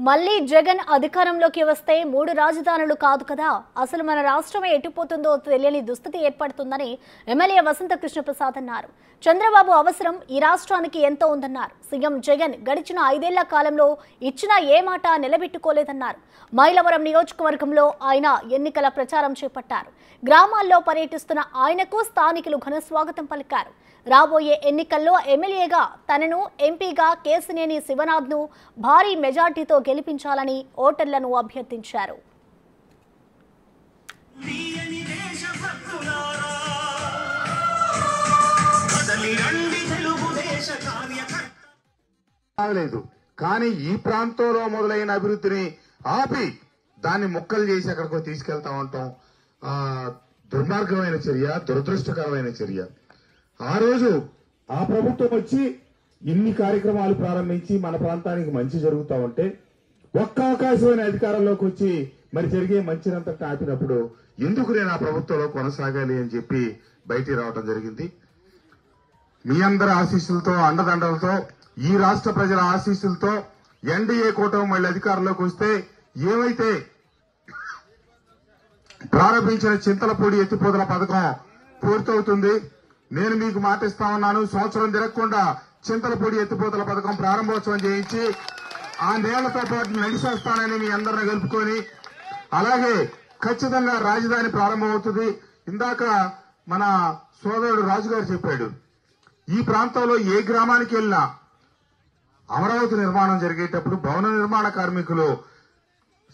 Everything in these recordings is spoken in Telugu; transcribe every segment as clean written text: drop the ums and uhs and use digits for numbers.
మళ్ళీ జగన్ అధికారంలోకి వస్తే 3 రాజధానులు కాదు కదా, అసలు మన రాష్ట్రమే ఎటుపోతుందో తెలియని దుస్థితి ఏర్పడుతుందని ఎమ్మెల్యే వసంత కృష్ణప్రసాద్ అన్నారు. చంద్రబాబు అవసరం ఈ రాష్ట్రానికి ఎంతో ఉందన్నారు. సీఎం జగన్ గడిచిన 5 ఏళ్ల కాలంలో ఇచ్చిన ఏ మాట నిలబెట్టుకోలేదన్నారు. మైలవరం నియోజకవర్గంలో ఆయన ఎన్నికల ప్రచారం చేపట్టారు. గ్రామాల్లో పర్యటిస్తున్న ఆయనకు స్థానికులు ఘన స్వాగతం పలికారు. రాబోయే ఎన్నికల్లో ఎమ్మెల్యేగా తనను, ఎంపీగా కేసినేని శివనాథ్ను భారీ మెజార్టీతో గెలిపించాలని ఓటర్లను అభ్యర్థించారు. కానీ ఈ ప్రాంతంలో మొదలైన అభివృద్ధిని ఆపి దాన్ని ముక్కలు చేసి ఎక్కడికో తీసుకెళ్తా ఉంటాం. దుర్మార్గమైన చర్య, దురదృష్టకరమైన చర్య. ఆ రోజు ఆ ప్రభుత్వం వచ్చి ఇన్ని కార్యక్రమాలు ప్రారంభించి మన ప్రాంతానికి మంచి జరుగుతా ఉంటే ఒక్క అవకాశమైన అధికారంలోకి వచ్చి మరి జరిగే మంచినంతటా ఆపినప్పుడు ఎందుకు నేను ఆ ప్రభుత్వంలో కొనసాగాలి అని చెప్పి బయటికి రావడం జరిగింది. మీ అందరి ఆశీస్సులతో, అండదండలతో, ఈ రాష్ట్ర ప్రజల ఆశీస్సులతో ఎన్డీఏ కూటమి మళ్ళీ అధికారంలోకి వస్తే ఏమైతే ప్రారంభించిన చింతలపూడి ఎత్తిపోతల పథకం పూర్తవుతుంది. నేను మీకు మాటిస్తా ఉన్నాను, సంవత్సరం తిరగకుండా చింతలపూడి ఎత్తిపోతల పథకం ప్రారంభోత్సవం చేయించి ఆ నేలతో పాటు నడిచేస్తానని మీ అందరిని కలుపుకొని, అలాగే ఖచ్చితంగా రాజధాని ప్రారంభమవుతుంది. ఇందాక మన సోదరుడు రాజుగారు చెప్పాడు, ఈ ప్రాంతంలో ఏ గ్రామానికి వెళ్ళినా అమరావతి నిర్మాణం జరిగేటప్పుడు భవన నిర్మాణ కార్మికులు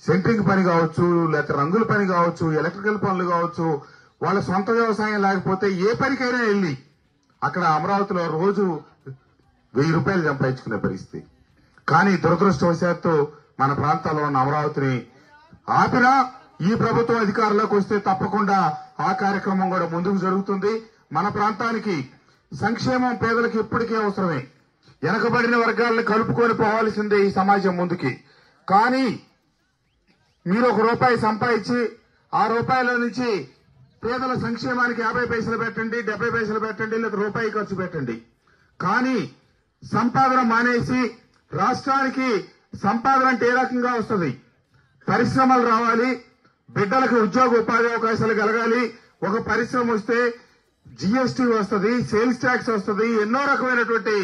సెంట్రింగ్ పని కావచ్చు, లేకపోతే రంగుల పని కావచ్చు, ఎలక్ట్రికల్ పనులు కావచ్చు, వాళ్ళ సొంత వ్యవసాయం లేకపోతే ఏ పనికైనా వెళ్ళి అక్కడ అమరావతిలో రోజు 1000 రూపాయలు సంపాదించుకునే పరిస్థితి. కానీ దురదృష్టవశాత్తు మన ప్రాంతాల్లో ఉన్న అమరావతిని ఆపినా ఈ ప్రభుత్వం అధికారంలోకి వస్తే తప్పకుండా ఆ కార్యక్రమం కూడా ముందుకు జరుగుతుంది. మన ప్రాంతానికి సంక్షేమం పేదలకు ఇప్పటికే అవసరమే. వెనకబడిన వర్గాలను కలుపుకొని పోవాల్సిందే ఈ సమాజం ముందుకి. కానీ మీరు ₹1 సంపాదించి ఆ రూపాయల నుంచి పేదల సంక్షేమానికి 50 పైసలు పెట్టండి, 70 పైసలు పెట్టండి, లేదా రూపాయి ఖర్చు పెట్టండి. కానీ సంపాదన మానేసి రాష్ట్రానికి సంపాదన అంటే ఏ రకంగా వస్తుంది? పరిశ్రమలు రావాలి, బిడ్డలకు ఉద్యోగ ఉపాధి అవకాశాలు కలగాలి. ఒక పరిశ్రమ వస్తే జీఎస్టీ వస్తుంది, సేల్స్ ట్యాక్స్ వస్తుంది, ఎన్నో రకమైనటువంటి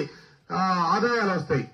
ఆదాయాలు వస్తాయి.